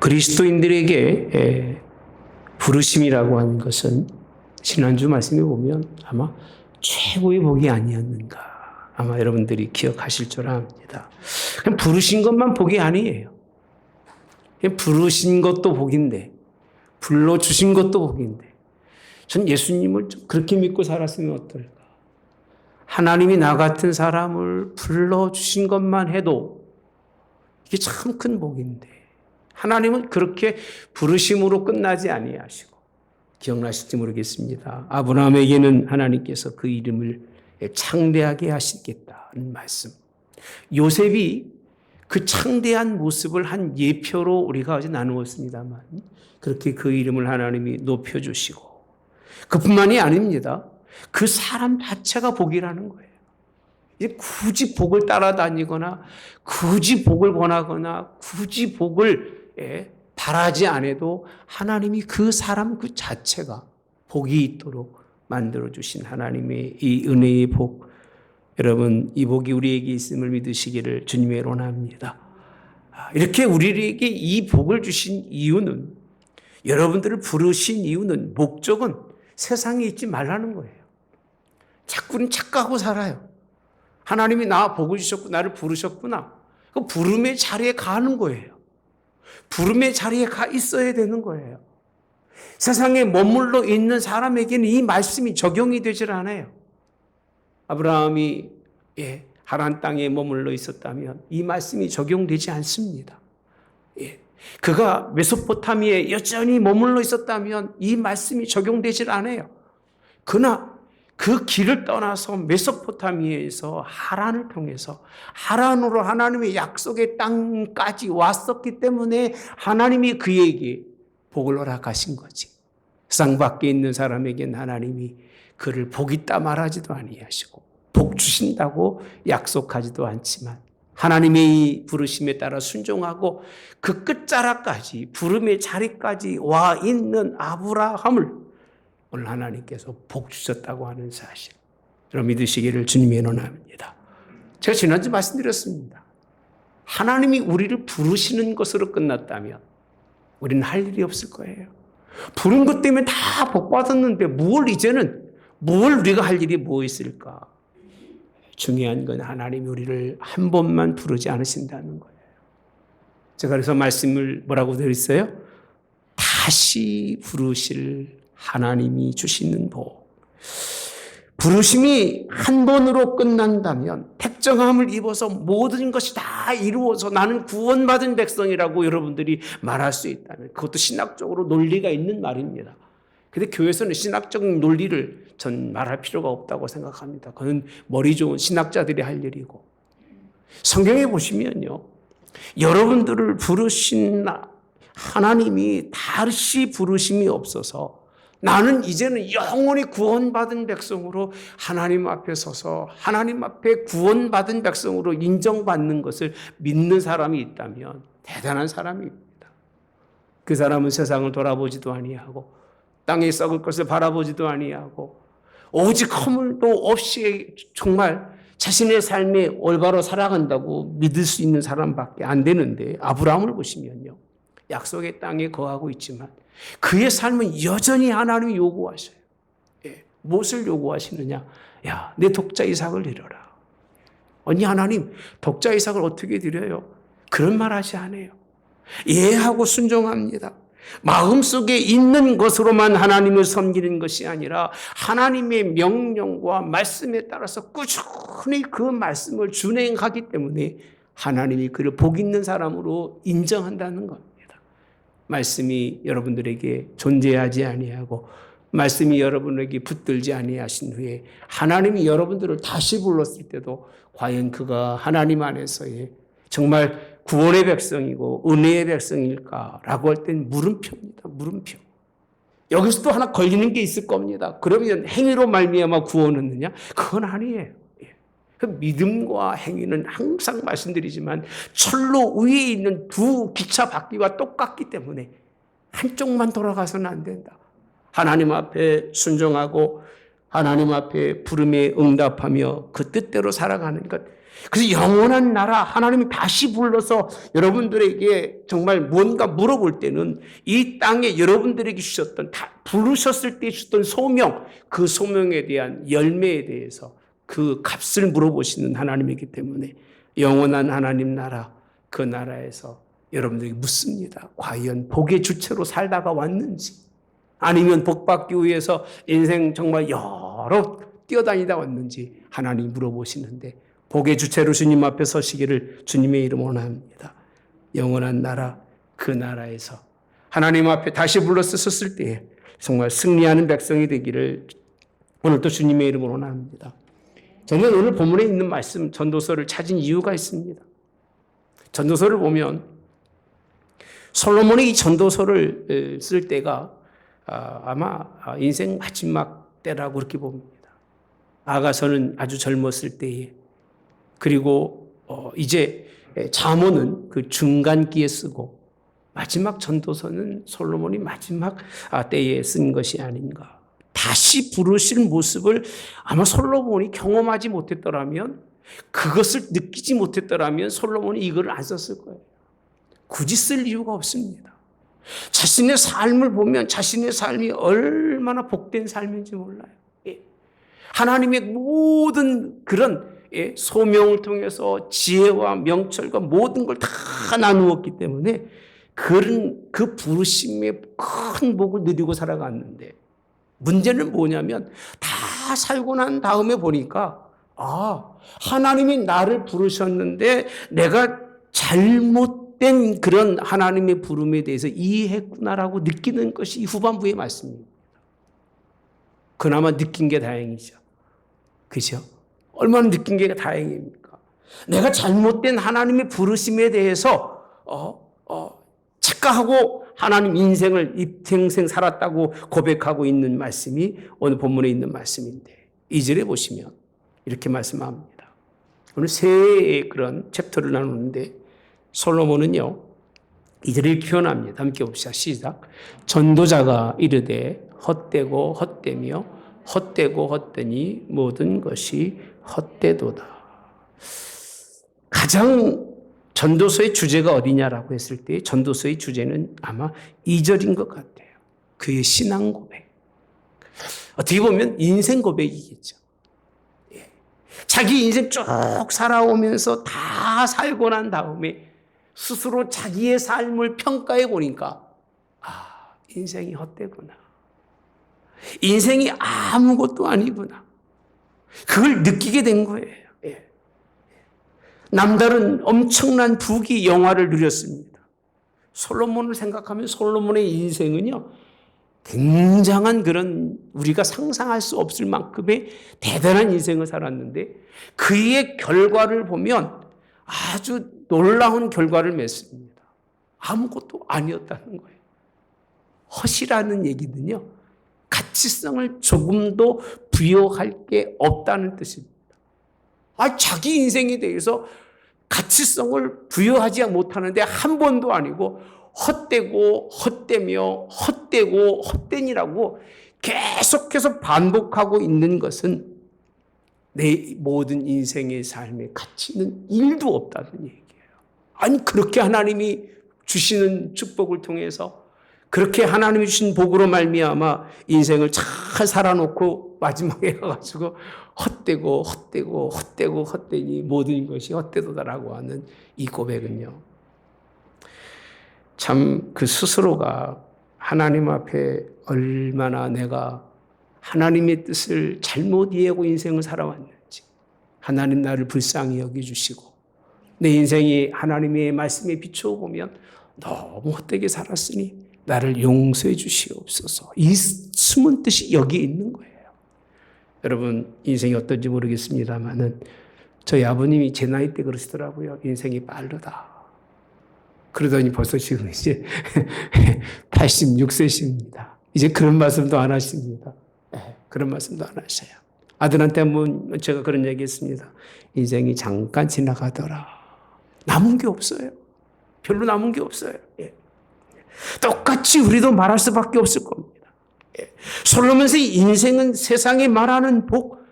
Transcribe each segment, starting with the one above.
그리스도인들에게 부르심이라고 하는 것은 지난주 말씀에 보면 아마 최고의 복이 아니었는가. 아마 여러분들이 기억하실 줄 압니다. 그냥 부르신 것만 복이 아니에요. 그냥 부르신 것도 복인데, 불러주신 것도 복인데, 전 예수님을 좀 그렇게 믿고 살았으면 어떨까. 하나님이 나 같은 사람을 불러주신 것만 해도 이게 참 큰 복인데, 하나님은 그렇게 부르심으로 끝나지 아니하시고, 기억나실지 모르겠습니다. 아브라함에게는 하나님께서 그 이름을 창대하게 하시겠다는 말씀. 요셉이 그 창대한 모습을 한 예표로 우리가 어제 나누었습니다만, 그렇게 그 이름을 하나님이 높여주시고, 그뿐만이 아닙니다. 그 사람 자체가 복이라는 거예요. 이제 굳이 복을 따라다니거나, 굳이 복을 권하거나, 굳이 복을 바라지 않아도 하나님이 그 사람 그 자체가 복이 있도록 만들어주신 하나님의 이 은혜의 복, 여러분 이 복이 우리에게 있음을 믿으시기를 주님의 원합니다. 이렇게 우리에게 이 복을 주신 이유는, 여러분들을 부르신 이유는, 목적은 세상에 있지 말라는 거예요. 자꾸는 착각하고 살아요. 하나님이 나 복을 주셨고 나를 부르셨구나. 그 부름의 자리에 가는 거예요. 부름의 자리에 가 있어야 되는 거예요. 세상에 머물러 있는 사람에게는 이 말씀이 적용이 되질 않아요. 아브라함이 하란 땅에 머물러 있었다면 이 말씀이 적용되지 않습니다. 그가 메소포타미아에 여전히 머물러 있었다면 이 말씀이 적용되질 않아요. 그러나 그 길을 떠나서 메소포타미아에서 하란을 통해서 하란으로 하나님의 약속의 땅까지 왔었기 때문에 하나님이 그에게 복을 허락하신 거지. 세상 밖에 있는 사람에겐 하나님이 그를 복 있다 말하지도 아니하시고 복 주신다고 약속하지도 않지만, 하나님의 이 부르심에 따라 순종하고 그 끝자락까지, 부름의 자리까지 와 있는 아브라함을 오늘 하나님께서 복 주셨다고 하는 사실, 여러분 믿으시기를 주님의 원합니다. 제가 지난주 말씀드렸습니다. 하나님이 우리를 부르시는 것으로 끝났다면 우리는 할 일이 없을 거예요. 부른 것 때문에 다 복 받았는데 뭘 우리가 할 일이 뭐 있을까? 중요한 건 하나님이 우리를 한 번만 부르지 않으신다는 거예요. 제가 그래서 말씀을 뭐라고 드렸어요? 다시 부르실 하나님이 주시는 복. 부르심이 한 번으로 끝난다면, 택정함을 입어서 모든 것이 다 이루어서 나는 구원받은 백성이라고 여러분들이 말할 수 있다면, 그것도 신학적으로 논리가 있는 말입니다. 근데 교회에서는 신학적인 논리를 전 말할 필요가 없다고 생각합니다. 그건 머리 좋은 신학자들이 할 일이고, 성경에 보시면요, 여러분들을 부르신 하나님이 다시 부르심이 없어서 나는 이제는 영원히 구원받은 백성으로 하나님 앞에 서서 하나님 앞에 구원받은 백성으로 인정받는 것을 믿는 사람이 있다면 대단한 사람입니다. 그 사람은 세상을 돌아보지도 아니하고 땅에 썩을 것을 바라보지도 아니하고 오직 허물도 없이 정말 자신의 삶에 올바로 살아간다고 믿을 수 있는 사람밖에 안 되는데, 아브라함을 보시면요, 약속의 땅에 거하고 있지만 그의 삶은 여전히 하나님이 요구하셔요. 무엇을 요구하시느냐? 야, 내 독자 이삭을 드려라. 아니 하나님, 독자 이삭을 어떻게 드려요? 그런 말 하지 않아요. 예하고 순종합니다. 마음속에 있는 것으로만 하나님을 섬기는 것이 아니라 하나님의 명령과 말씀에 따라서 꾸준히 그 말씀을 준행하기 때문에 하나님이 그를 복 있는 사람으로 인정한다는 겁니다. 말씀이 여러분들에게 존재하지 아니하고 말씀이 여러분에게 붙들지 아니하신 후에 하나님이 여러분들을 다시 불렀을 때도 과연 그가 하나님 안에서의 정말 구원의 백성이고 은혜의 백성일까라고 할 땐 물음표입니다. 물음표. 여기서 또 하나 걸리는 게 있을 겁니다. 그러면 행위로 말미암아 구원했느냐? 그건 아니에요. 그 믿음과 행위는 항상 말씀드리지만 철로 위에 있는 두 기차 바퀴와 똑같기 때문에 한쪽만 돌아가서는 안 된다. 하나님 앞에 순종하고 하나님 앞에 부름에 응답하며 그 뜻대로 살아가는 것. 그래서 영원한 나라, 하나님이 다시 불러서 여러분들에게 정말 뭔가 물어볼 때는 이 땅에 여러분들에게 주셨던, 부르셨을 때 주셨던 소명, 그 소명에 대한 열매에 대해서 그 값을 물어보시는 하나님이기 때문에 영원한 하나님 나라, 그 나라에서 여러분들에게 묻습니다. 과연 복의 주체로 살다가 왔는지, 아니면 복받기 위해서 인생 정말 여러 뛰어다니다 왔는지 하나님 물어보시는데, 복의 주체로 주님 앞에 서시기를 주님의 이름 원합니다. 영원한 나라, 그 나라에서 하나님 앞에 다시 불러서 섰을 때에 정말 승리하는 백성이 되기를 오늘도 주님의 이름으로 원합니다. 저는 오늘 본문에 있는 말씀 전도서를 찾은 이유가 있습니다. 전도서를 보면 솔로몬이 이 전도서를 쓸 때가 아마 인생 마지막 때라고 그렇게 봅니다. 아가서는 아주 젊었을 때에, 그리고 이제 잠언은 그 중간기에 쓰고 마지막 전도서는 솔로몬이 마지막 때에 쓴 것이 아닌가. 다시 부르실 모습을 아마 솔로몬이 경험하지 못했더라면, 그것을 느끼지 못했더라면 솔로몬이 이걸 안 썼을 거예요. 굳이 쓸 이유가 없습니다. 자신의 삶을 보면 자신의 삶이 얼마나 복된 삶인지 몰라요. 하나님의 모든 그런 소명을 통해서 지혜와 명철과 모든 걸 다 나누었기 때문에 그 부르심의 큰 복을 누리고 살아갔는데, 문제는 뭐냐면 다 살고 난 다음에 보니까 하나님이 나를 부르셨는데 내가 잘못된 그런 하나님의 부름에 대해서 이해했구나라고 느끼는 것이 후반부의 말씀입니다. 그나마 느낀 게 다행이죠. 그죠? 얼마나 느낀 게 다행입니까? 내가 잘못된 하나님의 부르심에 대해서 착각하고 하나님 인생을 입생생 살았다고 고백하고 있는 말씀이 오늘 본문에 있는 말씀인데, 2절에 보시면 이렇게 말씀합니다. 오늘 세 그런 챕터를 나누는데 솔로몬은요 2절에 이렇게 표현합니다. 함께 봅시다. 시작. 전도자가 이르되 헛되고 헛되며 헛되고 헛되니 모든 것이 헛되도다. 가장 전도서의 주제가 어디냐라고 했을 때 전도서의 주제는 아마 2절인 것 같아요. 그의 신앙 고백. 어떻게 보면 인생 고백이겠죠. 자기 인생 쭉 살아오면서 다 살고 난 다음에 스스로 자기의 삶을 평가해 보니까 인생이 헛되구나. 인생이 아무것도 아니구나. 그걸 느끼게 된 거예요. 남다른 엄청난 부귀 영화를 누렸습니다. 솔로몬을 생각하면 솔로몬의 인생은요, 굉장한 그런 우리가 상상할 수 없을 만큼의 대단한 인생을 살았는데, 그의 결과를 보면 아주 놀라운 결과를 맺습니다. 아무것도 아니었다는 거예요. 헛이라는 얘기는요, 가치성을 조금도 부여할 게 없다는 뜻입니다. 자기 인생에 대해서 가치성을 부여하지 못하는데 한 번도 아니고 헛되고 헛되며 헛되고 헛되니라고 계속해서 반복하고 있는 것은 내 모든 인생의 삶의 가치는 1도 없다는 얘기예요. 그렇게 하나님이 주시는 축복을 통해서, 그렇게 하나님이 주신 복으로 말미암아 인생을 잘 살아놓고 마지막에 가가지고 헛되고 헛되고 헛되고 헛되니 모든 것이 헛되도다라고 하는 이 고백은요, 참 그 스스로가 하나님 앞에 얼마나 내가 하나님의 뜻을 잘못 이해하고 인생을 살아왔는지, 하나님 나를 불쌍히 여겨주시고 내 인생이 하나님의 말씀에 비춰보면 너무 헛되게 살았으니 나를 용서해 주시옵소서. 이 숨은 뜻이 여기에 있는 거예요. 여러분, 인생이 어떤지 모르겠습니다만은 저희 아버님이 제 나이 때 그러시더라고요. 인생이 빠르다. 그러더니 벌써 지금 이제 86세십니다. 이제 그런 말씀도 안 하십니다. 그런 말씀도 안 하셔요. 아들한테 한번 제가 그런 얘기 했습니다. 인생이 잠깐 지나가더라. 남은 게 없어요. 별로 남은 게 없어요. 똑같이 우리도 말할 수밖에 없을 겁니다. 솔로몬의 인생은 세상에 말하는 복,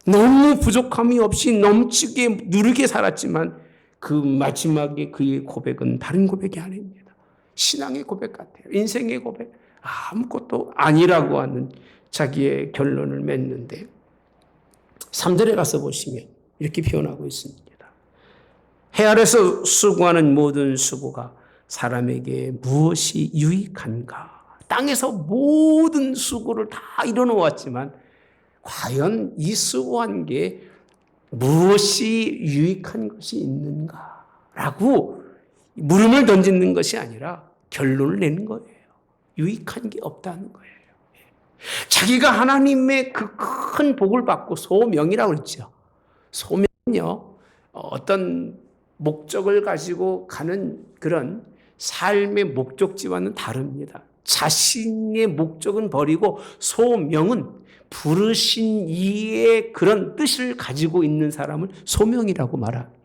너무 부족함이 없이 넘치게 누르게 살았지만 그 마지막에 그의 고백은 다른 고백이 아닙니다. 신앙의 고백 같아요. 인생의 고백. 아무것도 아니라고 하는 자기의 결론을 맺는데 3절에 가서 보시면 이렇게 표현하고 있습니다. 해 아래서 수고하는 모든 수고가 사람에게 무엇이 유익한가? 땅에서 모든 수고를 다 이뤄놓았지만 과연 이 수고한 게 무엇이 유익한 것이 있는가라고 물음을 던지는 것이 아니라 결론을 내는 거예요. 유익한 게 없다는 거예요. 자기가 하나님의 그 큰 복을 받고 소명이라고 그랬죠. 소명은요, 어떤 목적을 가지고 가는 그런 삶의 목적지와는 다릅니다. 자신의 목적은 버리고 소명은 부르신 이의 그런 뜻을 가지고 있는 사람을 소명이라고 말합니다.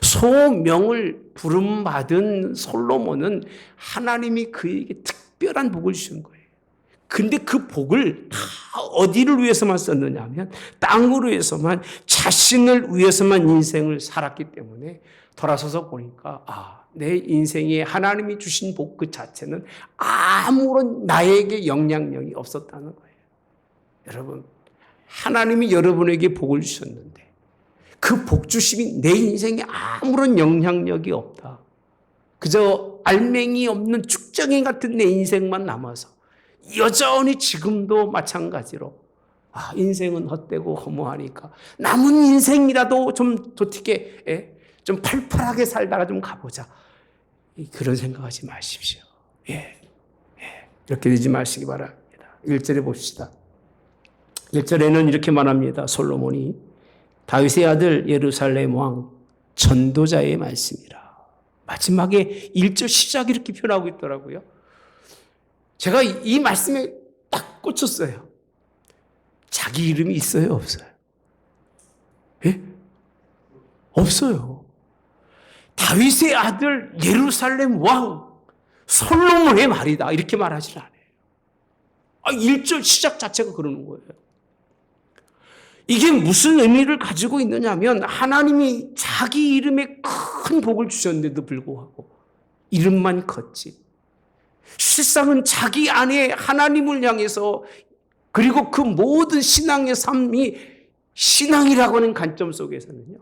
소명을 부름받은 솔로몬은 하나님이 그에게 특별한 복을 주신 거예요. 근데 그 복을 다 어디를 위해서만 썼느냐 하면 땅으로 위해서만, 자신을 위해서만 인생을 살았기 때문에 돌아서서 보니까 내 인생에 하나님이 주신 복 그 자체는 아무런 나에게 영향력이 없었다는 거예요. 여러분, 하나님이 여러분에게 복을 주셨는데 그 복 주심이 내 인생에 아무런 영향력이 없다. 그저 알맹이 없는 죽정이 같은 내 인생만 남아서 여전히 지금도 마찬가지로 인생은 헛되고 허무하니까 남은 인생이라도 좀 어떻게 좀 팔팔하게 살다가 좀 가보자. 그런 생각하지 마십시오. 이렇게 되지 마시기 바랍니다. 1절에 봅시다. 1절에는 이렇게 말합니다. 솔로몬이 다윗의 아들 예루살렘 왕 전도자의 말씀이라. 마지막에 1절 시작 이렇게 표현하고 있더라고요. 제가 이 말씀에 딱 꽂혔어요. 자기 이름이 있어요, 없어요? 없어요. 다윗의 아들 예루살렘 왕 솔로몬의 말이다 이렇게 말하지 않아요. 1절 시작 자체가 그러는 거예요. 이게 무슨 의미를 가지고 있느냐면 하나님이 자기 이름에 큰 복을 주셨는데도 불구하고 이름만 컸지. 실상은 자기 안에 하나님을 향해서, 그리고 그 모든 신앙의 삶이 신앙이라고 하는 관점 속에서는요,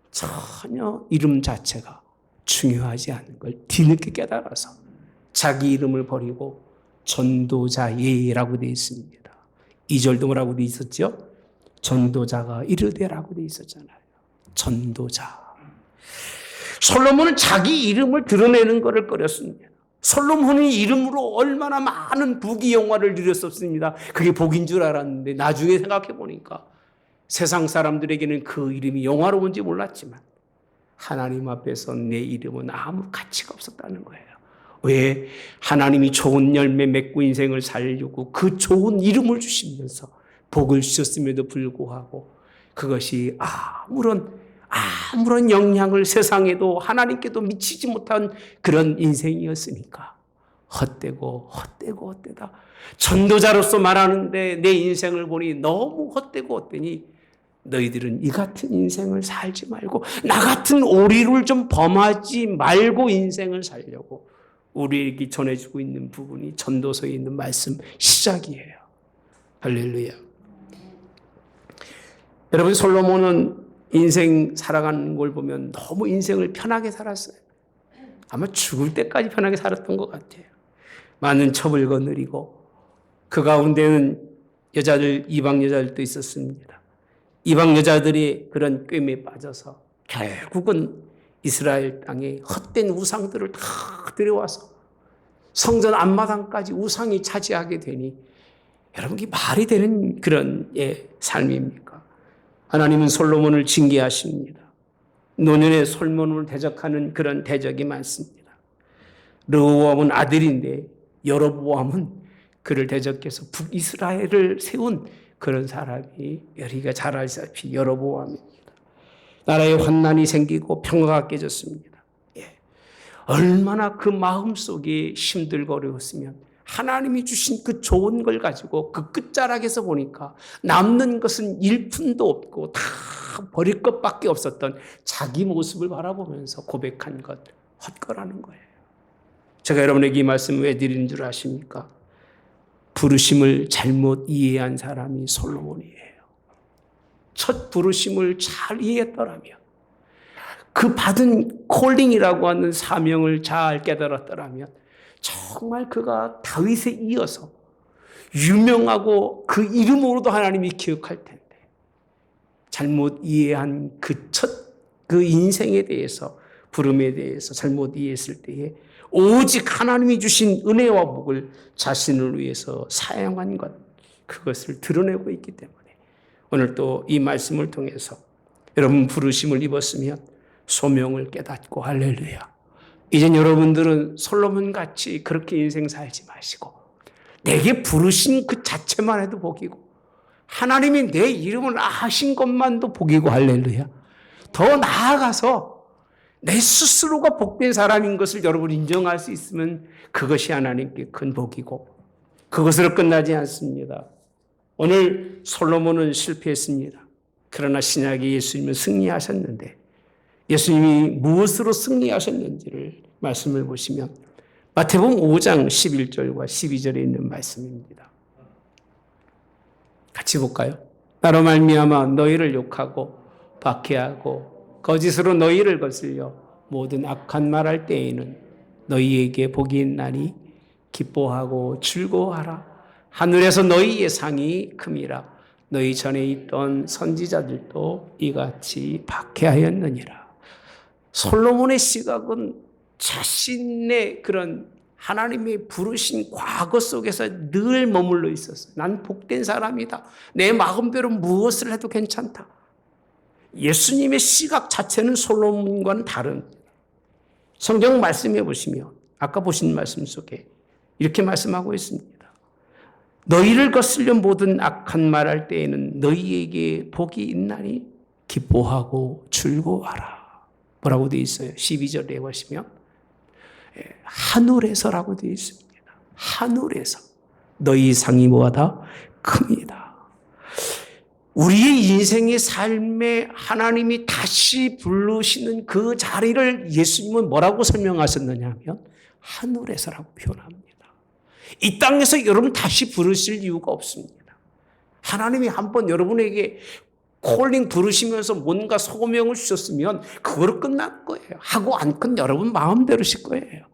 전혀 이름 자체가 중요하지 않은 걸 뒤늦게 깨달아서 자기 이름을 버리고 전도자예라고 되어 있습니다. 2절도 뭐라고 되어 있었죠? 전도자가 이르되라고 되어 있었잖아요. 전도자. 솔로몬은 자기 이름을 드러내는 것을 꺼렸습니다. 솔로몬의 이름으로 얼마나 많은 부귀 영화를 누렸었습니다. 그게 복인 줄 알았는데 나중에 생각해 보니까 세상 사람들에게는 그 이름이 영화로운지 몰랐지만 하나님 앞에서 내 이름은 아무 가치가 없었다는 거예요. 왜? 하나님이 좋은 열매 맺고 인생을 살려고 그 좋은 이름을 주시면서 복을 주셨음에도 불구하고 그것이 아무런 영향을 세상에도 하나님께도 미치지 못한 그런 인생이었으니까 헛되다. 전도자로서 말하는데 내 인생을 보니 너무 헛되니 너희들은 이 같은 인생을 살지 말고 나 같은 오리를 좀 범하지 말고 인생을 살려고 우리에게 전해주고 있는 부분이 전도서에 있는 말씀 시작이에요. 할렐루야. 여러분, 솔로몬은 인생 살아가는 걸 보면 너무 인생을 편하게 살았어요. 아마 죽을 때까지 편하게 살았던 것 같아요. 많은 첩을 거느리고 그 가운데는 이방 여자들도 있었습니다. 이방 여자들이 그런 꾀에 빠져서 결국은 이스라엘 땅에 헛된 우상들을 다 들여와서 성전 앞마당까지 우상이 차지하게 되니 여러분, 이게 말이 되는 그런 삶입니까? 하나님은 솔로몬을 징계하십니다. 노년에 솔로몬을 대적하는 그런 대적이 많습니다. 르호보암은 아들인데 여로보암은 그를 대적해서 북이스라엘을 세운 그런 사람이 우리가 잘 알다시피 여로보암입니다. 나라에 환난이 생기고 평화가 깨졌습니다. 얼마나 그 마음속에 힘들고 어려웠으면 하나님이 주신 그 좋은 걸 가지고 그 끝자락에서 보니까 남는 것은 일푼도 없고 다 버릴 것밖에 없었던 자기 모습을 바라보면서 고백한 것 헛거라는 거예요. 제가 여러분에게 이 말씀을 왜 드리는 줄 아십니까? 부르심을 잘못 이해한 사람이 솔로몬이에요. 첫 부르심을 잘 이해했더라면, 그 받은 콜링이라고 하는 사명을 잘 깨달았더라면 정말 그가 다윗에 이어서 유명하고 그 이름으로도 하나님이 기억할 텐데, 잘못 이해한 그 인생에 대해서, 부름에 대해서 잘못 이해했을 때에 오직 하나님이 주신 은혜와 복을 자신을 위해서 사용한 것, 그것을 드러내고 있기 때문에 오늘 또 이 말씀을 통해서 여러분 부르심을 입었으면 소명을 깨닫고 할렐루야. 이젠 여러분들은 솔로몬 같이 그렇게 인생 살지 마시고 내게 부르신 그 자체만 해도 복이고 하나님이 내 이름을 아신 것만도 복이고 할렐루야. 더 나아가서 내 스스로가 복된 사람인 것을 여러분 인정할 수 있으면 그것이 하나님께 큰 복이고 그것으로 끝나지 않습니다. 오늘 솔로몬은 실패했습니다. 그러나 신약의 예수님은 승리하셨는데 예수님이 무엇으로 승리하셨는지를 말씀을 보시면 마태복음 5장 11절과 12절에 있는 말씀입니다. 같이 볼까요? 나로 말미암아 너희를 욕하고 박해하고 거짓으로 너희를 거슬려 모든 악한 말할 때에는 너희에게 복이 있나니 기뻐하고 즐거워하라. 하늘에서 너희의 상이 큼이라. 너희 전에 있던 선지자들도 이같이 박해하였느니라. 솔로몬의 시각은 자신의 그런 하나님의 부르신 과거 속에서 늘 머물러 있었어요. 난 복된 사람이다. 내 마음대로 무엇을 해도 괜찮다. 예수님의 시각 자체는 솔로몬과는 다른, 성경 말씀해 보시면 아까 보신 말씀 속에 이렇게 말씀하고 있습니다. 너희를 거슬려 모든 악한 말할 때에는 너희에게 복이 있나니 기뻐하고 즐거워하라. 뭐라고 되어 있어요? 12절에 보시면 하늘에서라고 되어 있습니다. 하늘에서 너희 상이 뭐하다? 큽니다. 우리의 인생의 삶에 하나님이 다시 부르시는 그 자리를 예수님은 뭐라고 설명하셨느냐 하면 하늘에서라고 표현합니다. 이 땅에서 여러분 다시 부르실 이유가 없습니다. 하나님이 한번 여러분에게 콜링 부르시면서 뭔가 소명을 주셨으면 그거로 끝날 거예요. 하고 안 끝 여러분 마음대로실 거예요.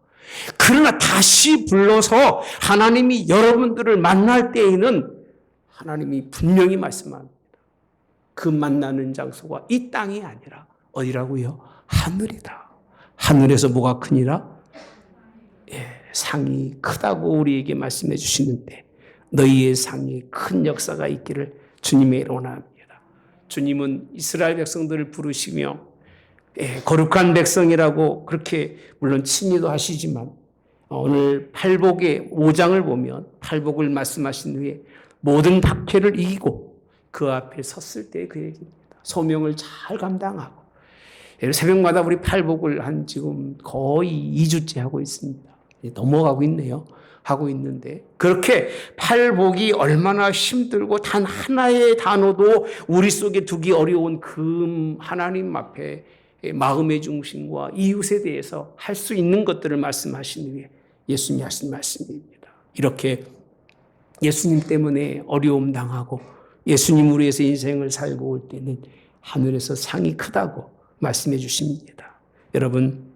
그러나 다시 불러서 하나님이 여러분들을 만날 때에는 하나님이 분명히 말씀합니다. 그 만나는 장소가 이 땅이 아니라 어디라고요? 하늘이다. 하늘에서 뭐가 크니라? 상이 크다고 우리에게 말씀해 주시는데 너희의 상이 큰 역사가 있기를 주님의 이름으로 원합니다. 주님은 이스라엘 백성들을 부르시며 거룩한 백성이라고 그렇게 물론 칭의도 하시지만 오늘 팔복의 5장을 보면 팔복을 말씀하신 후에 모든 박해를 이기고 그 앞에 섰을 때 그 얘기입니다. 소명을 잘 감당하고 새벽마다 우리 팔복을 한 지금 거의 2주째 하고 있습니다. 넘어가고 있네요. 하고 있는데 그렇게 팔복이 얼마나 힘들고 단 하나의 단어도 우리 속에 두기 어려운 그 하나님 앞에 마음의 중심과 이웃에 대해서 할 수 있는 것들을 말씀하신 후에 예수님이 하신 말씀입니다. 이렇게 예수님 때문에 어려움 당하고 예수님으로 해서 인생을 살고 올 때는 하늘에서 상이 크다고 말씀해 주십니다. 여러분,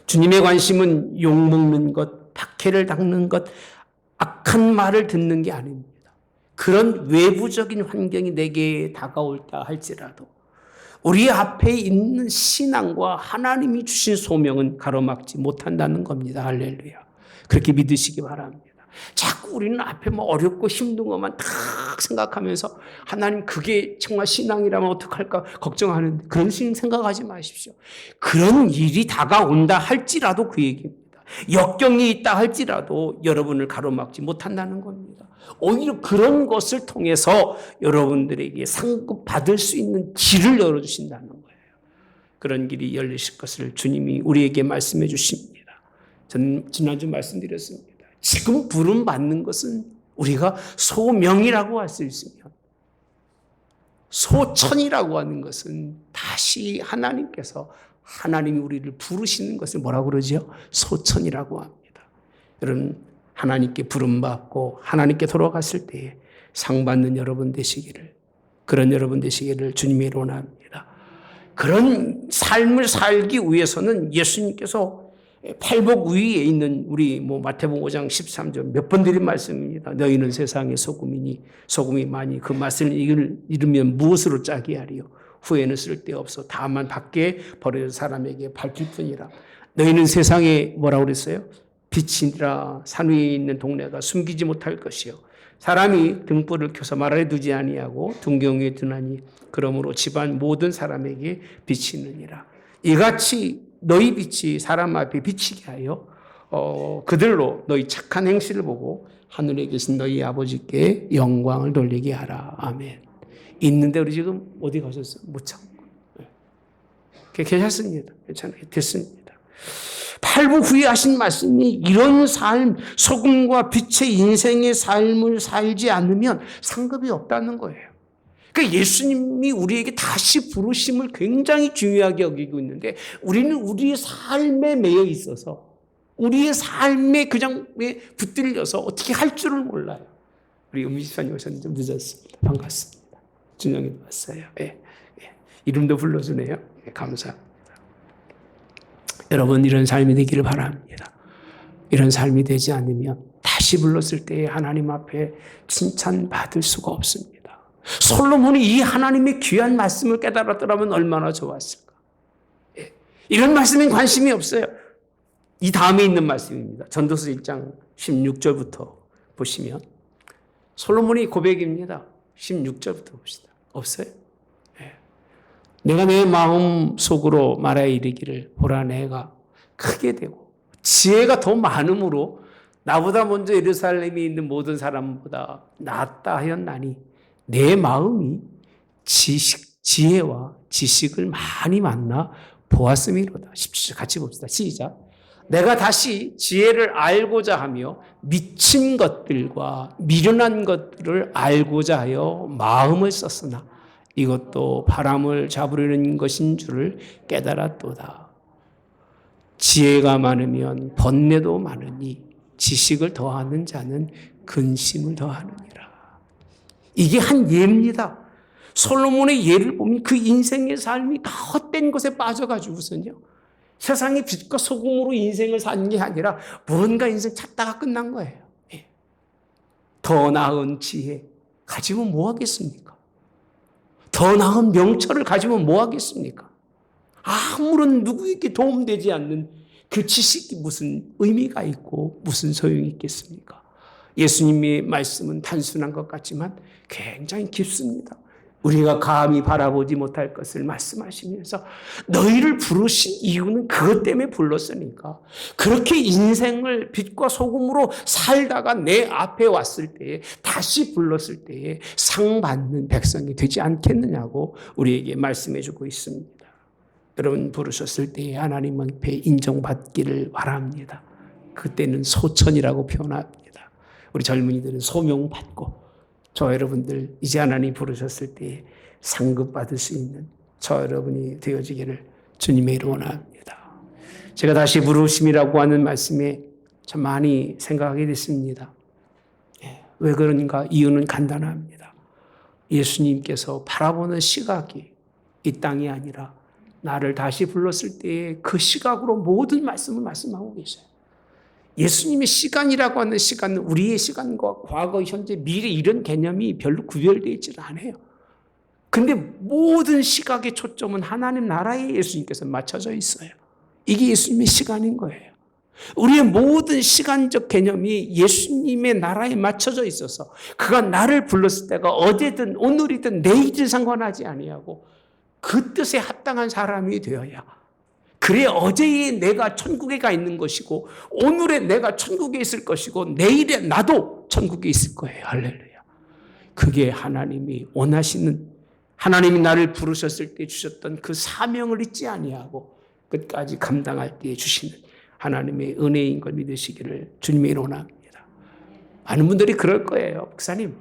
주님의 관심은 욕먹는 것, 박해를 당는 것, 악한 말을 듣는 게 아닙니다. 그런 외부적인 환경이 내게 다가올다 할지라도 우리 앞에 있는 신앙과 하나님이 주신 소명은 가로막지 못한다는 겁니다. 할렐루야. 그렇게 믿으시기 바랍니다. 자꾸 우리는 앞에 뭐 어렵고 힘든 것만 딱 생각하면서 하나님 그게 정말 신앙이라면 어떡할까 걱정하는데 그런 생각하지 마십시오. 그런 일이 다가온다 할지라도 그 얘기입니다. 역경이 있다 할지라도 여러분을 가로막지 못한다는 겁니다. 오히려 그런 것을 통해서 여러분들에게 상급받을 수 있는 길을 열어주신다는 거예요. 그런 길이 열리실 것을 주님이 우리에게 말씀해 주십니다. 저는 지난주 말씀드렸습니다. 지금 부름 받는 것은 우리가 소명이라고 할 수 있으며 소천이라고 하는 것은 다시 하나님이 우리를 부르시는 것을 뭐라고 그러죠? 소천이라고 합니다. 여러분, 하나님께 부름받고 하나님께 돌아갔을 때에 상 받는 여러분 되시기를, 그런 여러분 되시기를 주님이 원합니다. 그런 삶을 살기 위해서는 예수님께서 팔복 위에 있는 우리 마태복음 5장 13절 몇 번 드린 말씀입니다. 너희는 세상의 소금이니 소금이 많이 그 맛을 잃으면 무엇으로 짜게 하리요? 후에는 쓸데없어 다만 밖에 버려져 사람에게 밝힐 뿐이라. 너희는 세상에 뭐라고 그랬어요? 빛이니라. 산 위에 있는 동네가 숨기지 못할 것이요. 사람이 등불을 켜서 마루에 두지 아니하고 등경에 두나니 그러므로 집안 모든 사람에게 비치느니라. 이같이 너희 빛이 사람 앞에 비치게 하여 그들로 너희 착한 행실을 보고 하늘에 계신 너희 아버지께 영광을 돌리게 하라. 아멘. 있는데 우리 지금 어디 가셨어요? 못 참고. 괜찮습니다. 괜찮아요. 됐습니다. 팔부 후에 하신 말씀이 이런 삶, 소금과 빛의 인생의 삶을 살지 않으면 상급이 없다는 거예요. 그러니까 예수님이 우리에게 다시 부르심을 굉장히 중요하게 여기고 있는데 우리는 우리의 삶에 매여 있어서 우리의 삶에 그냥 붙들려서 어떻게 할 줄을 몰라요. 우리 음식사님 오셨는데 좀 늦었습니다. 반갑습니다. 준영이 왔어요. 예. 이름도 불러주네요. 예, 감사합니다. 여러분, 이런 삶이 되기를 바랍니다. 이런 삶이 되지 않으면 다시 불렀을 때 하나님 앞에 칭찬받을 수가 없습니다. 솔로몬이 이 하나님의 귀한 말씀을 깨달았더라면 얼마나 좋았을까. 예. 이런 말씀엔 관심이 없어요. 이 다음에 있는 말씀입니다. 전도서 1장 16절부터 보시면 솔로몬의 고백입니다. 16절부터 봅시다. 없어요? 예. 내가 내 마음 속으로 말하여 이르기를 보라 내가 크게 되고 지혜가 더 많음으로 나보다 먼저 예루살렘에 있는 모든 사람보다 낫다 하였나니 내 마음이 지혜와 지식을 많이 만나 보았음이로다. 17절 같이 봅시다. 시작. 내가 다시 지혜를 알고자 하며 미친 것들과 미련한 것들을 알고자 하여 마음을 썼으나 이것도 바람을 잡으려는 것인 줄을 깨달았도다. 지혜가 많으면 번뇌도 많으니 지식을 더하는 자는 근심을 더하느니라. 이게 한 예입니다. 솔로몬의 예를 보면 그 인생의 삶이 다 헛된 것에 빠져가지고서는요. 세상의 빛과 소금으로 인생을 사는 게 아니라 뭔가 인생 찾다가 끝난 거예요. 예. 더 나은 지혜 가지면 뭐 하겠습니까? 더 나은 명철을 가지면 뭐 하겠습니까? 아무런 누구에게 도움되지 않는 그 지식이 무슨 의미가 있고 무슨 소용이 있겠습니까? 예수님의 말씀은 단순한 것 같지만 굉장히 깊습니다. 우리가 감히 바라보지 못할 것을 말씀하시면서 너희를 부르신 이유는 그것 때문에 불렀으니까 그렇게 인생을 빛과 소금으로 살다가 내 앞에 왔을 때에 다시 불렀을 때에 상 받는 백성이 되지 않겠느냐고 우리에게 말씀해 주고 있습니다. 여러분 부르셨을 때에 하나님 앞에 인정받기를 바랍니다. 그때는 소천이라고 표현합니다. 우리 젊은이들은 소명받고 저 여러분들 이제 하나님 부르셨을 때 상급 받을 수 있는 저 여러분이 되어지기를 주님의 이름으로 원합니다. 제가 다시 부르심이라고 하는 말씀에 참 많이 생각하게 됐습니다. 왜 그런가? 이유는 간단합니다. 예수님께서 바라보는 시각이 이 땅이 아니라 나를 다시 불렀을 때의 그 시각으로 모든 말씀을 말씀하고 계셔요. 예수님의 시간이라고 하는 시간은 우리의 시간과 과거, 현재, 미래 이런 개념이 별로 구별되어 있지는 않아요. 근데 모든 시각의 초점은 하나님 나라에 예수님께서 맞춰져 있어요. 이게 예수님의 시간인 거예요. 우리의 모든 시간적 개념이 예수님의 나라에 맞춰져 있어서 그가 나를 불렀을 때가 어제든 오늘이든 내일이든 상관하지 아니하고 그 뜻에 합당한 사람이 되어야 그래 어제의 내가 천국에 가 있는 것이고 오늘의 내가 천국에 있을 것이고 내일에 나도 천국에 있을 거예요. 할렐루야. 그게 하나님이 원하시는 하나님이 나를 부르셨을 때 주셨던 그 사명을 잊지 아니하고 끝까지 감당할 때 주시는 하나님의 은혜인 걸 믿으시기를 주님의 이름으로 원합니다. 많은 분들이 그럴 거예요. 목사님,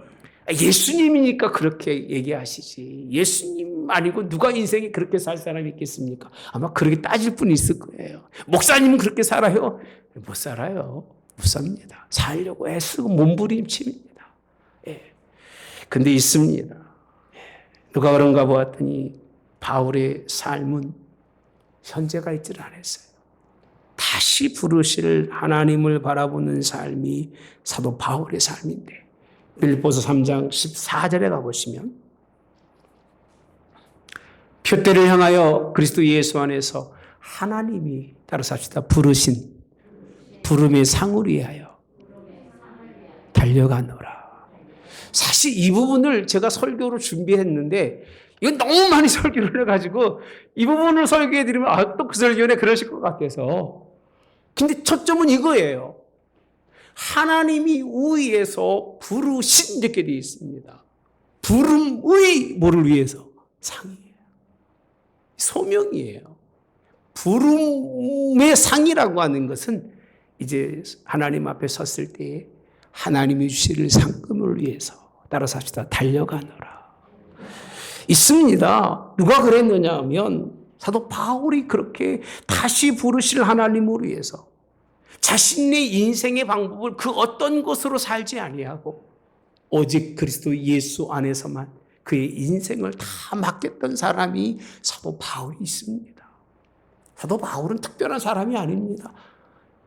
예수님이니까 그렇게 얘기하시지. 예수님 아니고 누가 인생에 그렇게 살 사람이 있겠습니까? 아마 그렇게 따질 분이 있을 거예요. 목사님은 그렇게 살아요? 못 살아요. 못 삽니다. 살려고 애쓰고 몸부림칩니다. 예. 근데 있습니다. 예. 누가 그런가 보았더니 바울의 삶은 현재가 있질 않았어요. 다시 부르실 하나님을 바라보는 삶이 사도 바울의 삶인데, 빌립보서 3장 14절에 가보시면 표대를 향하여 그리스도 예수 안에서 하나님이, 따라서 합시다, 부르신 부름의 상을 위하여 달려가노라. 사실 이 부분을 제가 설교로 준비했는데 이건 너무 많이 설교를 해가지고 이 부분을 설교해드리면 또 그 설교네 그러실 것 같아서. 근데 초점은 이거예요. 하나님이 위에서 부르신 이렇게 되어 있습니다. 부름의 뭐를 위해서? 상이에요. 소명이에요. 부름의 상이라고 하는 것은 이제 하나님 앞에 섰을 때 하나님이 주실 상금을 위해서, 따라서 합시다, 달려가노라. 있습니다. 누가 그랬느냐 하면 사도 바울이 그렇게 다시 부르실 하나님을 위해서 자신의 인생의 방법을 그 어떤 것으로 살지 아니하고 오직 그리스도 예수 안에서만 그의 인생을 다 맡겼던 사람이 사도 바울이 있습니다. 사도 바울은 특별한 사람이 아닙니다.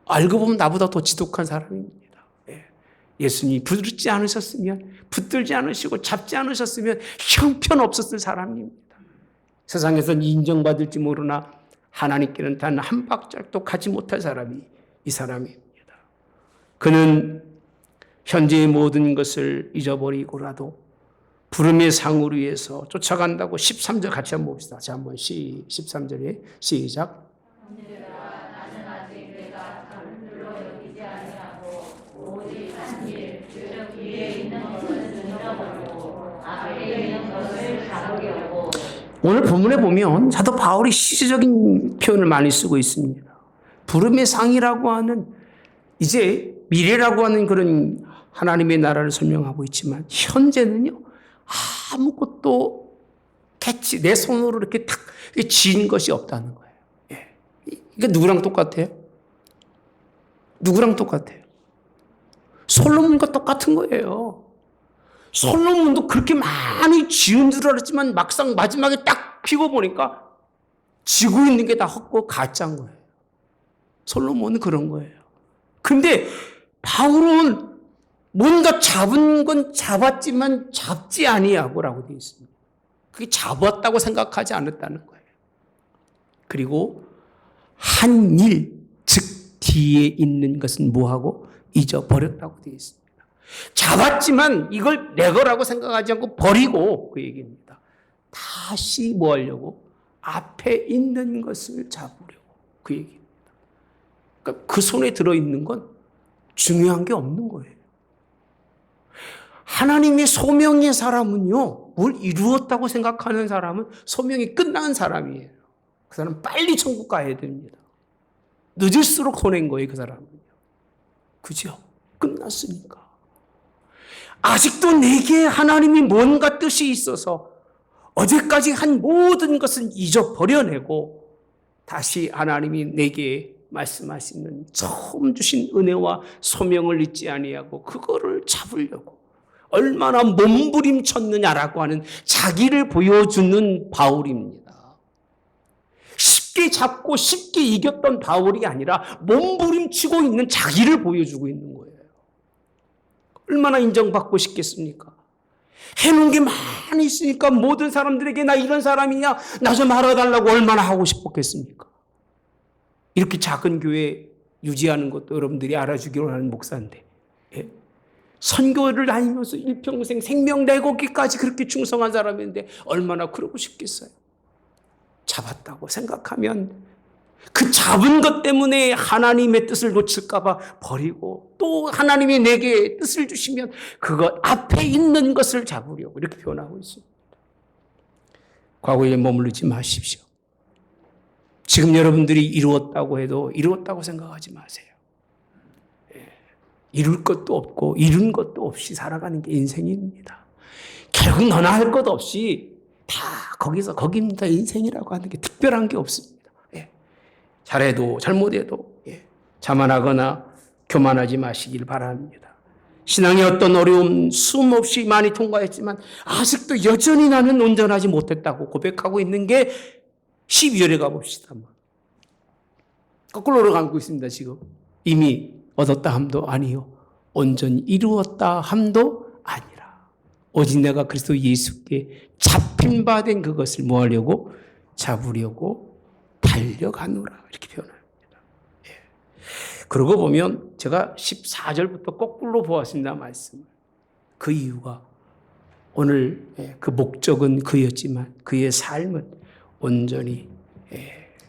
알고 보면 나보다 더 지독한 사람입니다. 예수님이 붙들지 않으셨으면, 붙들지 않으시고 잡지 않으셨으면 형편없었을 사람입니다. 세상에서는 인정받을지 모르나 하나님께는 단 한 박자도 가지 못할 사람이 이 사람입니다. 그는 현재의 모든 것을 잊어버리고라도 부름의 상을 위해서 쫓아간다고 13절 같이 한번 봅시다. 자, 한번 13절에 시작. 나는 아직 내가 다른 줄로 여기지 아니하고 오직 한 일, 즉 뒤에 있는 것을 잊어버리고 앞에 있는 것을 잡으려고. 오늘 본문에 보면 사도 바울이 시제적인 표현을 많이 쓰고 있습니다. 부름의 상이라고 하는, 이제 미래라고 하는 그런 하나님의 나라를 설명하고 있지만 현재는요, 아무것도 캐치, 내 손으로 이렇게 탁 지은 것이 없다는 거예요. 이게 누구랑 똑같아요? 누구랑 똑같아요? 솔로몬과 똑같은 거예요. 솔로몬도 그렇게 많이 지은 줄 알았지만 막상 마지막에 딱 피고 보니까 지고 있는 게 다 헛고 가짜인 거예요. 솔로몬은 그런 거예요. 근데 바울은 뭔가 잡은 건 잡았지만 잡지 아니하고라고 되어 있습니다. 그게 잡았다고 생각하지 않았다는 거예요. 그리고 한 일, 즉 뒤에 있는 것은 뭐하고 잊어버렸다고 되어 있습니다. 잡았지만 이걸 내 거라고 생각하지 않고 버리고, 그 얘기입니다. 다시 뭐 하려고? 앞에 있는 것을 잡으려고, 그 얘기입니다. 그러니까 그 손에 들어있는 건 중요한 게 없는 거예요. 하나님의 소명의 사람은요, 뭘 이루었다고 생각하는 사람은 소명이 끝난 사람이에요. 그 사람은 빨리 천국 가야 됩니다. 늦을수록 손해인 거예요, 그 사람은요. 그죠? 끝났으니까. 아직도 내게 하나님이 뭔가 뜻이 있어서 어제까지 한 모든 것은 잊어버려내고 다시 하나님이 내게 말씀하시는 처음 주신 은혜와 소명을 잊지 아니하고 그거를 잡으려고 얼마나 몸부림쳤느냐라고 하는 자기를 보여주는 바울입니다. 쉽게 잡고 쉽게 이겼던 바울이 아니라 몸부림치고 있는 자기를 보여주고 있는 거예요. 얼마나 인정받고 싶겠습니까? 해놓은 게 많이 있으니까 모든 사람들에게 나 이런 사람이냐, 나 좀 알아달라고 얼마나 하고 싶었겠습니까? 이렇게 작은 교회 유지하는 것도 여러분들이 알아주기로 하는 목사인데, 예? 선교를 다니면서 일평생 생명 내고기까지 그렇게 충성한 사람인데 얼마나 그러고 싶겠어요? 잡았다고 생각하면 그 잡은 것 때문에 하나님의 뜻을 놓칠까 봐 버리고, 또 하나님이 내게 뜻을 주시면 그것 앞에 있는 것을 잡으려고 이렇게 표현하고 있습니다. 과거에 머무르지 마십시오. 지금 여러분들이 이루었다고 해도 이루었다고 생각하지 마세요. 이룰 것도 없고 이룬 것도 없이 살아가는 게 인생입니다. 결국 너나 할 것 없이 다 거기입니다. 인생이라고 하는 게 특별한 게 없습니다. 예. 잘해도 잘못해도 자만하거나 교만하지 마시길 바랍니다. 신앙의 어떤 어려움 수없이 많이 통과했지만 아직도 여전히 나는 온전하지 못했다고 고백하고 있는 게 12절에 가봅시다. 거꾸로 가고 있습니다. 지금 이미 얻었다 함도 아니요 온전히 이루었다 함도 아니라 오직 내가 그리스도 예수께 잡힌 바 된 그것을 뭐 하려고? 잡으려고 달려가노라 이렇게 표현합니다. 그러고 보면 제가 14절부터 거꾸로 보았습니다. 말씀을. 그 이유가 오늘 그 목적은 그였지만 그의 삶은 온전히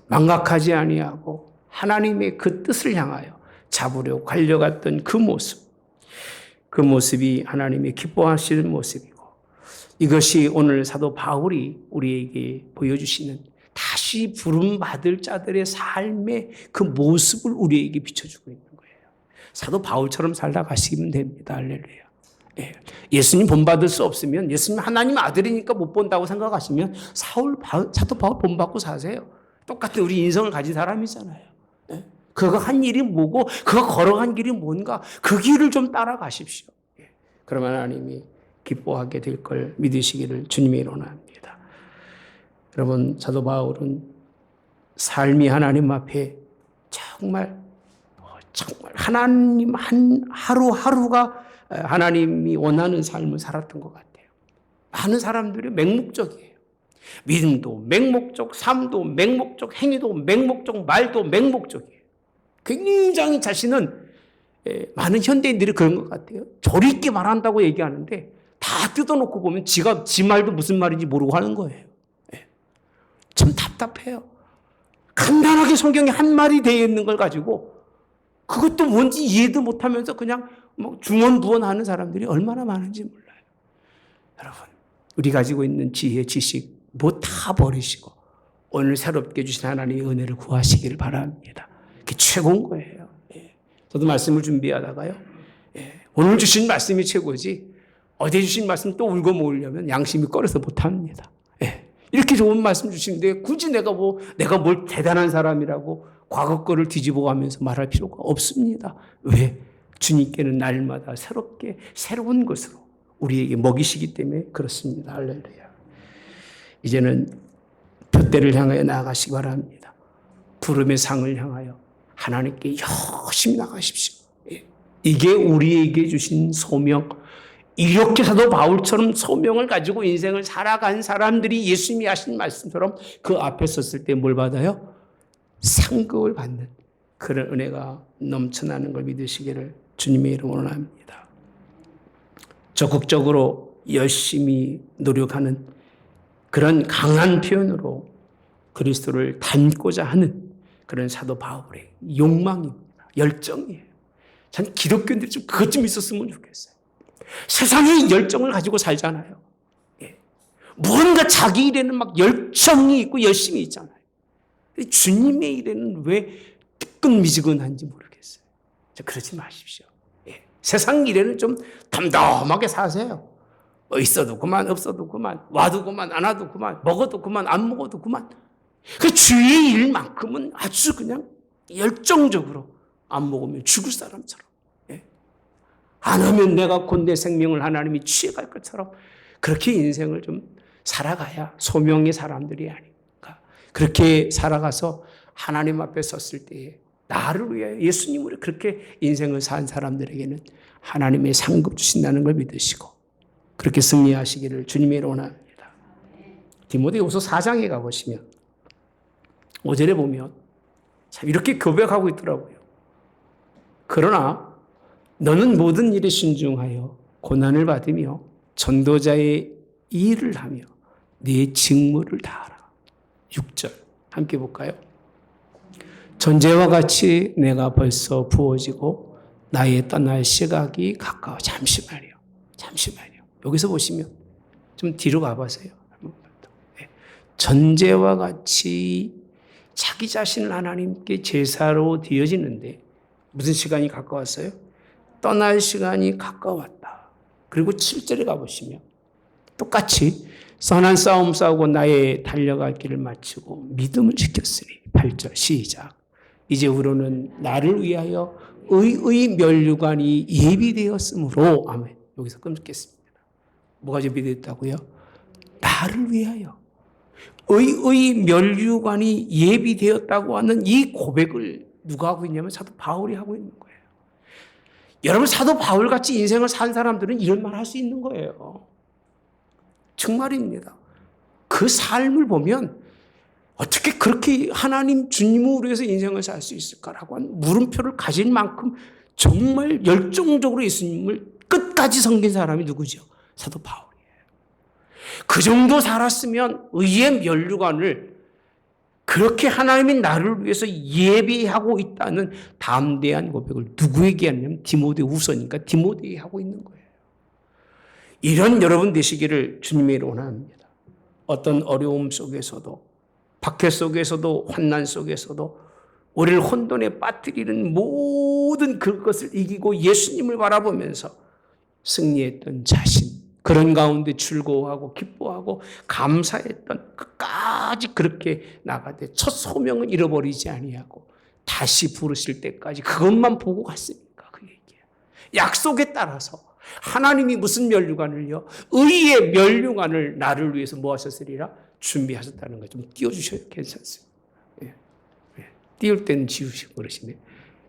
망각하지 아니하고 하나님의 그 뜻을 향하여 잡으려고 달려갔던 그 모습이 하나님이 기뻐하시는 모습이고 이것이 오늘 사도 바울이 우리에게 보여주시는 다시 부름받을 자들의 삶의 그 모습을 우리에게 비춰주고 있는 거예요. 사도 바울처럼 살다 가시면 됩니다. 할렐루야. 예수님 본받을 수 없으면 예수님 하나님 아들이니까 못 본다고 생각하시면 사도 바울 본받고 사세요. 똑같은 우리 인성을 가진 사람이잖아요. 그가 한 일이 뭐고 그가 걸어간 길이 뭔가 그 길을 좀 따라가십시오. 그러면 하나님이 기뻐하게 될 걸 믿으시기를 주님의 이름으로 합니다. 여러분 사도 바울은 삶이 하나님 앞에 정말 하나님 하루하루가 하나님이 원하는 삶을 살았던 것 같아요. 많은 사람들이 맹목적이에요. 믿음도 맹목적, 삶도 맹목적, 행위도 맹목적, 말도 맹목적이에요. 굉장히 자신은 많은 현대인들이 그런 것 같아요. 조리 있게 말한다고 얘기하는데 다 뜯어놓고 보면 지 말도 무슨 말인지 모르고 하는 거예요. 참 답답해요. 간단하게 성경에 한 말이 되어 있는 걸 가지고 그것도 뭔지 이해도 못하면서 그냥 중언부언하는 사람들이 얼마나 많은지 몰라요. 여러분 우리 가지고 있는 지혜, 지식 뭐 다 버리시고 오늘 새롭게 주신 하나님의 은혜를 구하시기를 바랍니다. 그게 최고인 거예요. 저도 말씀을 준비하다가요. 오늘 주신 말씀이 최고지 어제 주신 말씀 또 울고 모으려면 양심이 꺼려서 못합니다. 이렇게 좋은 말씀 주시는데 굳이 내가 뭘 대단한 사람이라고 과거 거를 뒤집어 가면서 말할 필요가 없습니다. 왜? 주님께는 날마다 새로운 것으로 우리에게 먹이시기 때문에 그렇습니다. 할렐루야. 이제는 둯대를 향하여 나아가시기 바랍니다. 부름의 상을 향하여 하나님께 열심히 나가십시오. 이게 우리에게 주신 소명. 이렇게 사도 바울처럼 소명을 가지고 인생을 살아간 사람들이 예수님이 하신 말씀처럼 그 앞에 섰을 때 뭘 받아요? 상급을 받는 그런 은혜가 넘쳐나는 걸 믿으시기를 주님의 이름으로 원합니다. 적극적으로 열심히 노력하는 그런 강한 표현으로 그리스도를 닮고자 하는 그런 사도 바울의 욕망입니다. 열정이에요. 전 기독교인들이 좀 그것 좀 있었으면 좋겠어요. 세상에 열정을 가지고 살잖아요. 무언가 자기 일에는 막 열정이 있고 열심이 있잖아요. 주님의 일에는 왜 뜨끈미지근한지 모르겠어요. 그러지 마십시오. 세상 일에는 좀 담담하게 사세요. 있어도 그만, 없어도 그만, 와도 그만, 안 와도 그만, 먹어도 그만, 안 먹어도 그만. 그 주의 일만큼은 아주 그냥 열정적으로 안 먹으면 죽을 사람처럼. 안 하면 내가 곧 내 생명을 하나님이 취해갈 것처럼 그렇게 인생을 좀 살아가야 소명의 사람들이 아닌가. 그렇게 살아가서 하나님 앞에 섰을 때에 나를 위하여 예수님으로 그렇게 인생을 산 사람들에게는 하나님의 상급 주신다는 걸 믿으시고 그렇게 승리하시기를 주님의 이름으로 원합니다. 디모데후서 4장에 가보시면 5절에 보면 참 이렇게 고백하고 있더라고요. 그러나 너는 모든 일에 신중하여 고난을 받으며 전도자의 일을 하며 네 직무를 다하라. 6절 함께 볼까요? 전제와 같이 내가 벌써 부어지고 나의 떠날 시각이 가까워. 잠시만요. 여기서 보시면 좀 뒤로 가보세요. 전제와 같이 자기 자신을 하나님께 제사로 드려지는데 무슨 시간이 가까웠어요? 떠날 시간이 가까웠다. 그리고 7절에 가보시면 똑같이 선한 싸움 싸우고 나의 달려갈 길을 마치고 믿음을 지켰으니 8절 시작. 이제후로는 나를 위하여 의의 면류관이 예비되었으므로 아멘. 여기서 끊겠습니다. 뭐가 예비되었다고요? 나를 위하여 의의 면류관이 예비되었다고 하는 이 고백을 누가 하고 있냐면 사도 바울이 하고 있는 거예요. 여러분 사도 바울같이 인생을 산 사람들은 이런 말 할 수 있는 거예요. 정말입니다. 그 삶을 보면 어떻게 그렇게 하나님 주님을 위해서 인생을 살 수 있을까라고 하는 물음표를 가질 만큼 정말 열정적으로 예수님을 끝까지 섬긴 사람이 누구죠? 사도 바울이에요. 그 정도 살았으면 의의 면류관을 그렇게 하나님이 나를 위해서 예비하고 있다는 담대한 고백을 누구에게 하냐면 디모데후서니까 디모데에게 하고 있는 거예요. 이런 여러분 되시기를 주님의 원합니다. 어떤 어려움 속에서도 박해 속에서도 환난 속에서도 우리를 혼돈에 빠뜨리는 모든 그것을 이기고 예수님을 바라보면서 승리했던 자신, 그런 가운데 즐거워하고 기뻐하고 감사했던 끝까지 그렇게 나가되 첫 소명은 잃어버리지 아니하고 다시 부르실 때까지 그것만 보고 갔으니까 그 얘기예요. 약속에 따라서 하나님이 무슨 면류관을요? 의의 면류관을 나를 위해서 뭐 하셨으리라? 준비하셨다는 거 좀 띄워주셔야 괜찮습니다. 예. 예. 띄울 때는 지우시고 그러시네.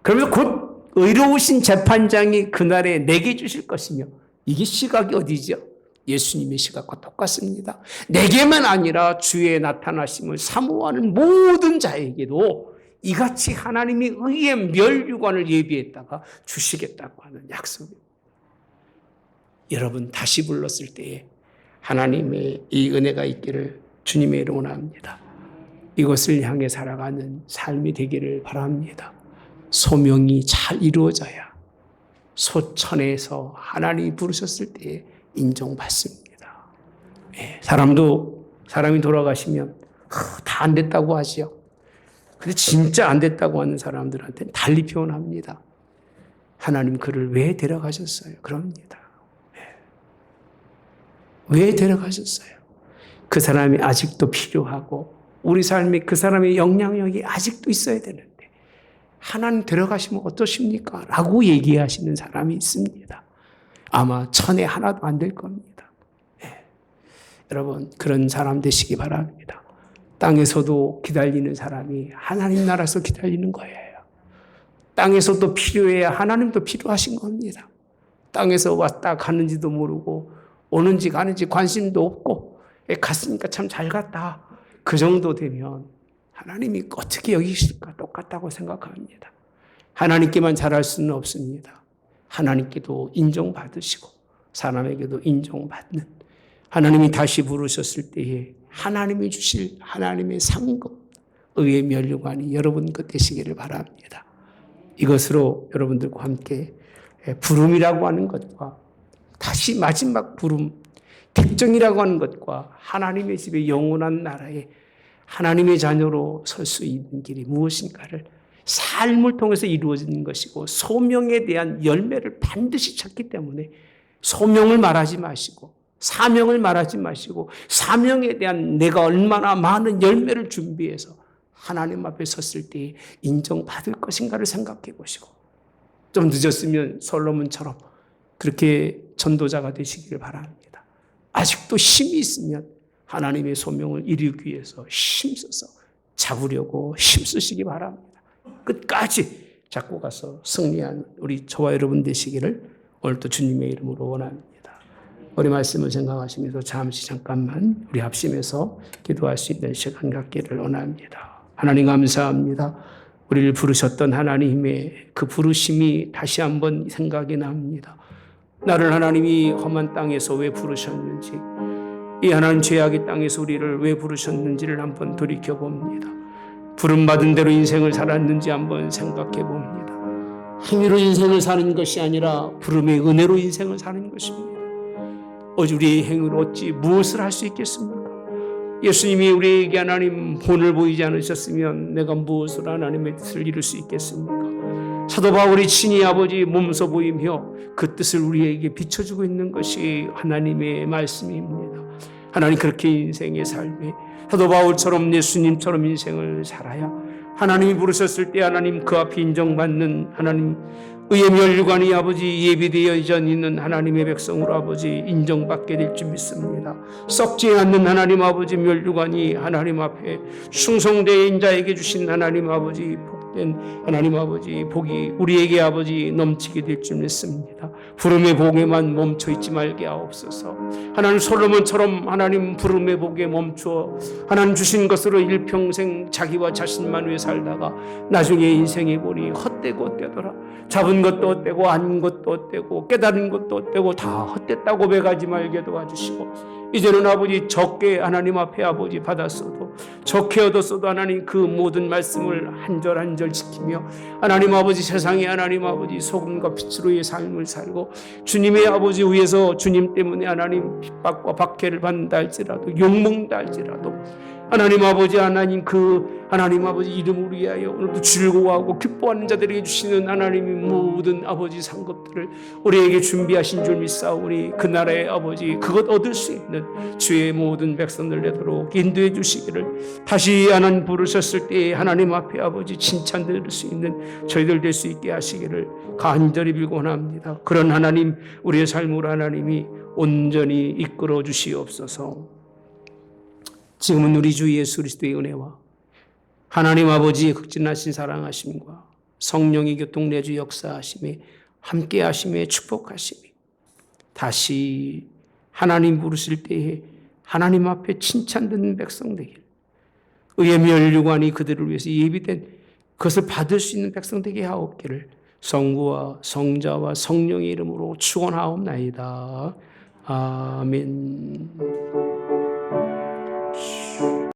그러면서 곧 의로우신 재판장이 그날에 내게 주실 것이며 이게 시각이 어디죠? 예수님의 시각과 똑같습니다. 내게만 아니라 주의 나타나심을 사모하는 모든 자에게도 이같이 하나님이 의의 면류관을 예비했다가 주시겠다고 하는 약속입니다. 여러분 다시 불렀을 때에 하나님의 이 은혜가 있기를 주님의 이름으로 원합니다. 이것을 향해 살아가는 삶이 되기를 바랍니다. 소명이 잘 이루어져야 소천에서 하나님이 부르셨을 때에 인정받습니다. 예, 사람이 돌아가시면 다 안 됐다고 하지요. 근데 진짜 안 됐다고 하는 사람들한테는 달리 표현합니다. 하나님 그를 왜 데려가셨어요? 그럽니다. 왜 데려가셨어요? 그 사람이 아직도 필요하고 우리 삶이 그 사람의 영향력이 아직도 있어야 되는데 하나님 데려가시면 어떠십니까? 라고 얘기하시는 사람이 있습니다. 아마 천에 하나도 안 될 겁니다. 네. 여러분 그런 사람 되시기 바랍니다. 땅에서도 기다리는 사람이 하나님 나라에서 기다리는 거예요. 땅에서도 필요해야 하나님도 필요하신 겁니다. 땅에서 왔다 가는지도 모르고 오는지 가는지 관심도 없고 갔으니까 참 잘 갔다. 그 정도 되면 하나님이 어떻게 여기실까 똑같다고 생각합니다. 하나님께만 잘할 수는 없습니다. 하나님께도 인정받으시고 사람에게도 인정받는 하나님이 다시 부르셨을 때에 하나님이 주실 하나님의 상급 의의 면류관이 여러분 것 되시기를 바랍니다. 이것으로 여러분들과 함께 부름이라고 하는 것과 다시 마지막 부름 택정이라고 하는 것과 하나님의 집에 영원한 나라에 하나님의 자녀로 설 수 있는 길이 무엇인가를 삶을 통해서 이루어지는 것이고 소명에 대한 열매를 반드시 찾기 때문에 소명을 말하지 마시고 사명을 말하지 마시고 사명에 대한 내가 얼마나 많은 열매를 준비해서 하나님 앞에 섰을 때 인정받을 것인가를 생각해 보시고 좀 늦었으면 솔로몬처럼 그렇게 전도자가 되시기를 바랍니다. 아직도 힘이 있으면 하나님의 소명을 이루기 위해서 힘써서 잡으려고 힘쓰시기 바랍니다. 끝까지 잡고 가서 승리한 우리 저와 여러분 되시기를 오늘도 주님의 이름으로 원합니다. 우리 말씀을 생각하시면서 잠깐만 우리 합심해서 기도할 수 있는 시간 갖기를 원합니다. 하나님 감사합니다. 우리를 부르셨던 하나님의 그 부르심이 다시 한번 생각이 납니다. 나를 하나님이 험한 땅에서 왜 부르셨는지, 이 하나님 죄악의 땅에서 우리를 왜 부르셨는지를 한번 돌이켜봅니다. 부름받은 대로 인생을 살았는지 한번 생각해봅니다. 행위로 인생을 사는 것이 아니라 부름의 은혜로 인생을 사는 것입니다. 우리의 행위로 어찌 무엇을 할 수 있겠습니까? 예수님이 우리에게 하나님 본을 보이지 않으셨으면 내가 무엇으로 하나님의 뜻을 이룰 수 있겠습니까? 사도 바울이 친히 아버지 몸소 보이며 그 뜻을 우리에게 비춰주고 있는 것이 하나님의 말씀입니다. 하나님 그렇게 인생의 삶에 사도 바울처럼 예수님처럼 인생을 살아야 하나님이 부르셨을 때 하나님 그 앞에 인정받는 하나님 의의 멸류관이 아버지 예비되어 있는 하나님의 백성으로 아버지 인정받게 될 줄 믿습니다. 썩지 않는 하나님 아버지 멸류관이 하나님 앞에 충성된 자에게 주신 하나님 아버지 복된 하나님 아버지 복이 우리에게 아버지 넘치게 될 줄 믿습니다. 부름의 복에만 멈춰 있지 말게 하옵소서. 하나님 솔로몬처럼 하나님 부름의 복에 멈추어 하나님 주신 것으로 일평생 자기와 자신만 위해 살다가 나중에 인생에 보니 헛되고 헛되더라. 잡은 것도 헛되고 안 것도 헛되고 깨달은 것도 헛되고 다 헛됐다고 배가지 말게 도와주시고 이제는 아버지 적게 하나님 앞에 아버지 받았어도 적게 얻었어도 하나님 그 모든 말씀을 한 절 한 절 지키며 하나님 아버지 세상에 하나님 아버지 소금과 빛으로의 삶을 살고 주님의 아버지 위에서 주님 때문에 하나님 핍박과 박해를 받는다 할지라도 욕먹는다 할지라도 하나님 아버지 하나님 그 하나님 아버지 이름을 위하여 오늘도 즐거워하고 기뻐하는 자들에게 주시는 하나님의 모든 아버지 상급들을 우리에게 준비하신 줄 믿사오니 그 나라의 아버지 그것 얻을 수 있는 주의 모든 백성들 되도록 인도해 주시기를 다시 하나님 부르셨을 때 하나님 앞에 아버지 칭찬 들을 수 있는 저희들 될 수 있게 하시기를 간절히 빌곤합니다. 그런 하나님 우리의 삶으로 하나님이 온전히 이끌어 주시옵소서. 지금은 우리 주 예수 그리스도의 은혜와 하나님 아버지의 극진하신 사랑하심과 성령의 교통내주 역사하심에 함께하심에 축복하심이 다시 하나님 부르실 때에 하나님 앞에 칭찬 듣는 백성 되길 의의 멸류관이 그들을 위해서 예비된 그것을 받을 수 있는 백성 되게 하옵기를 성부와 성자와 성령의 이름으로 축원하옵나이다. 아멘.